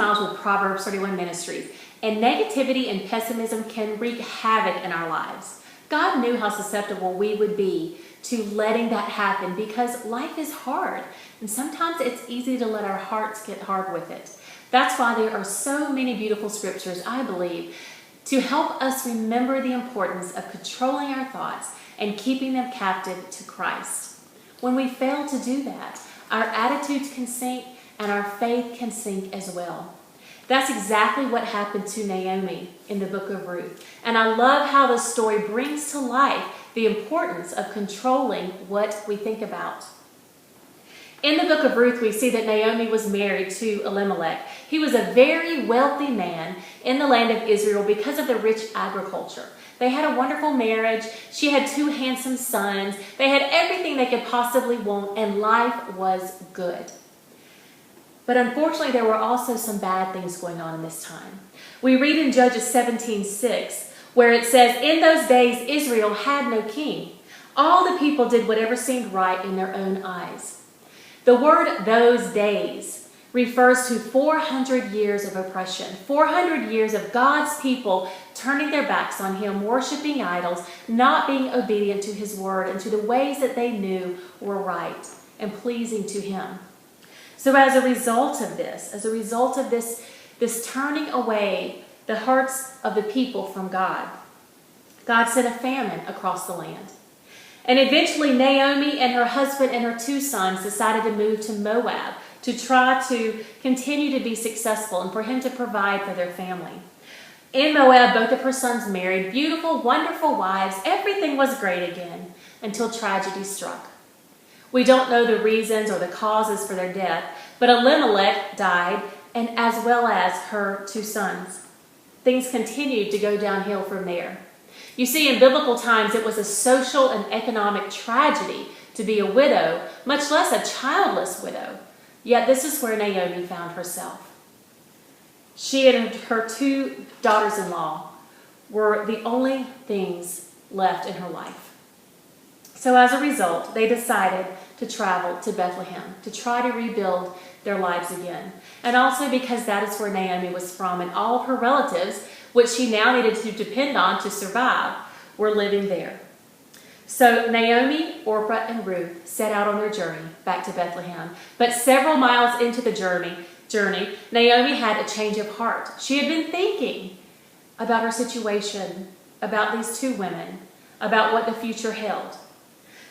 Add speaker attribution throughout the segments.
Speaker 1: Miles with Proverbs 31 Ministries, and negativity and pessimism can wreak havoc in our lives. God knew how susceptible we would be to letting that happen because life is hard, and sometimes it's easy to let our hearts get hard with it. That's why there are so many beautiful scriptures, I believe, to help us remember the importance of controlling our thoughts and keeping them captive to Christ. When we fail to do that, our attitudes can sink and our faith can sink as well. That's exactly what happened to Naomi in the book of Ruth. And I love how the story brings to life the importance of controlling what we think about. In the book of Ruth, we see that Naomi was married to Elimelech. He was a very wealthy man in the land of Israel because of the rich agriculture. They had a wonderful marriage. She had 2 handsome sons. They had everything they could possibly want, and life was good. But unfortunately, there were also some bad things going on in this time. We read in Judges 17:6, where it says, "In those days Israel had no king. All the people did whatever seemed right in their own eyes." The word "those days" refers to 400 years of oppression, 400 years of God's people turning their backs on him, worshiping idols, not being obedient to his word and to the ways that they knew were right and pleasing to him. So as a result of this turning away the hearts of the people from God, God sent a famine across the land. And eventually Naomi and her husband and her 2 sons decided to move to Moab to try to continue to be successful and for him to provide for their family. In Moab, both of her sons married beautiful, wonderful wives. Everything was great again until tragedy struck. We don't know the reasons or the causes for their death, but Elimelech died, and as well as her 2 sons. Things continued to go downhill from there. You see, in biblical times, it was a social and economic tragedy to be a widow, much less a childless widow. Yet this is where Naomi found herself. She and her 2 daughters-in-law were the only things left in her life. So as a result, they decided to travel to Bethlehem to try to rebuild their lives again. And also because that is where Naomi was from, and all of her relatives, which she now needed to depend on to survive, were living there. So Naomi, Orpah, and Ruth set out on their journey back to Bethlehem. But several miles into the journey, Naomi had a change of heart. She had been thinking about her situation, about these 2 women, about what the future held.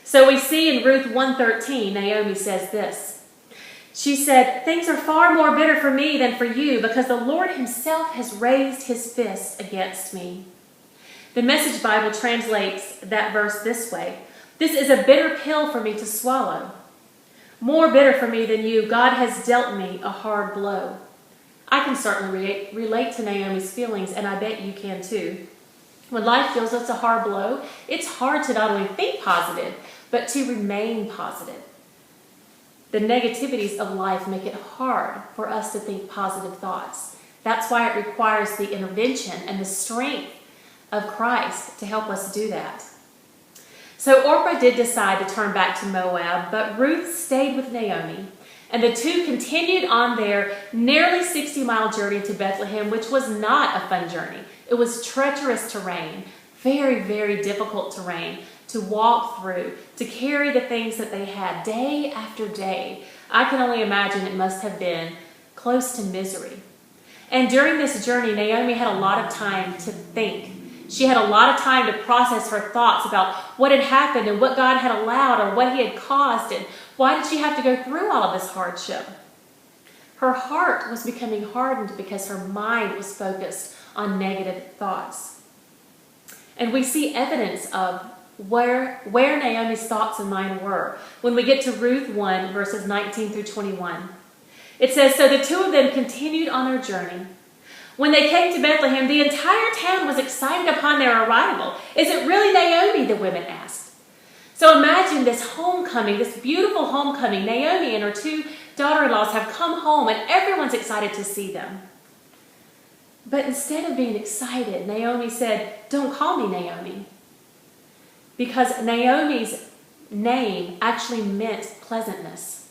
Speaker 1: So we see in Ruth 1:13, Naomi says this. She said, "Things are far more bitter for me than for you, because the Lord himself has raised his fist against me." The Message Bible translates that verse this way: "This is a bitter pill for me to swallow. More bitter for me than you. God has dealt me a hard blow." I can certainly relate to Naomi's feelings, and I bet you can too. When life deals us a hard blow, it's hard to not only think positive, but to remain positive. The negativities of life make it hard for us to think positive thoughts. That's why it requires the intervention and the strength of Christ to help us do that. So Orpah did decide to turn back to Moab, but Ruth stayed with Naomi, and the 2 continued on their nearly 60-mile journey to Bethlehem, which was not a fun journey. It was treacherous terrain, very, very difficult terrain to walk through, to carry the things that they had day after day. I can only imagine it must have been close to misery. And during this journey, Naomi had a lot of time to think. She had a lot of time to process her thoughts about what had happened and what God had allowed or what he had caused, and why did she have to go through all of this hardship. Her heart was becoming hardened because her mind was focused on negative thoughts. And we see evidence of where Naomi's thoughts and mind were when we get to Ruth 1, verses 19 through 21. It says, "So the 2 of them continued on their journey. When they came to Bethlehem, the entire town was excited upon their arrival. 'Is it really Naomi?' the women asked." So imagine this homecoming, this beautiful homecoming. Naomi and her 2 daughter-in-laws have come home, and everyone's excited to see them. But instead of being excited, Naomi said, "Don't call me Naomi." Because Naomi's name actually meant pleasantness.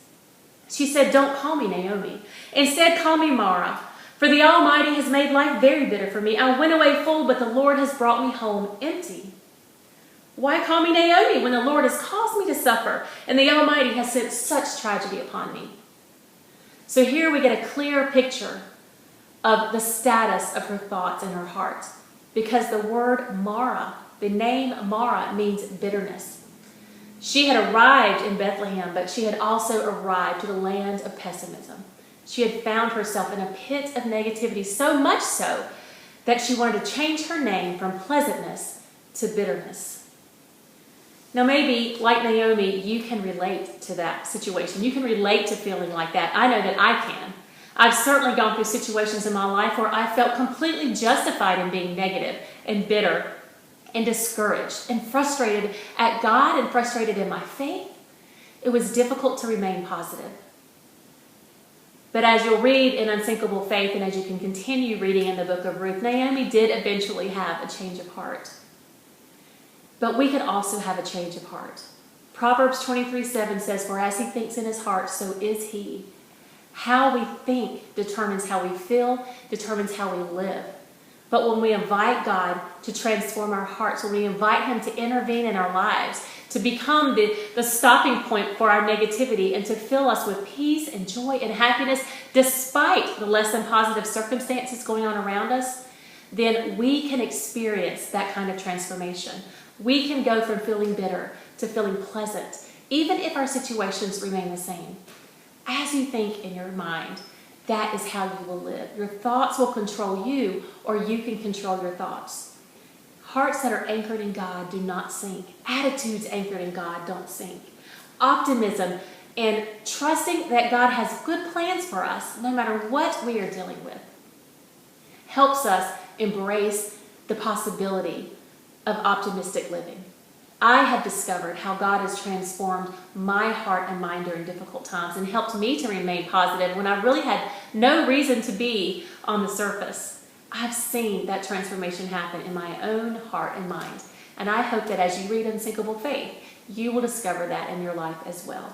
Speaker 1: She said, "Don't call me Naomi. Instead, call me Mara, For the Almighty has made life very bitter for me. I went away full, but the Lord has brought me home empty. Why call me Naomi when the Lord has caused me to suffer and the Almighty has sent such tragedy upon me? So here we get a clear picture of the status of her thoughts and her heart, because the word Mara, the name Mara, means bitterness. She had arrived in Bethlehem, but she had also arrived to the land of pessimism. She had found herself in a pit of negativity, so much so that she wanted to change her name from pleasantness to bitterness. Now maybe, like Naomi, you can relate to that situation. You can relate to feeling like that. I know that I can. I've certainly gone through situations in my life where I felt completely justified in being negative and bitter and discouraged and frustrated at God and frustrated in my faith. It was difficult to remain positive. But as you'll read in Unsinkable Faith, and as you can continue reading in the book of Ruth, Naomi did eventually have a change of heart. But we could also have a change of heart. Proverbs 23:7 says, "For as he thinks in his heart, so is he." How we think determines how we feel, determines how we live. But when we invite God to transform our hearts, when we invite him to intervene in our lives, to become the stopping point for our negativity and to fill us with peace and joy and happiness despite the less than positive circumstances going on around us, then we can experience that kind of transformation. We can go from feeling bitter to feeling pleasant, even if our situations remain the same. As you think in your mind, that is how you will live. Your thoughts will control you, or you can control your thoughts. Hearts that are anchored in God do not sink. Attitudes anchored in God don't sink. Optimism and trusting that God has good plans for us, no matter what we are dealing with, helps us embrace the possibility of optimistic living. I have discovered how God has transformed my heart and mind during difficult times and helped me to remain positive when I really had no reason to be on the surface. I've seen that transformation happen in my own heart and mind. And I hope that as you read Unsinkable Faith, you will discover that in your life as well.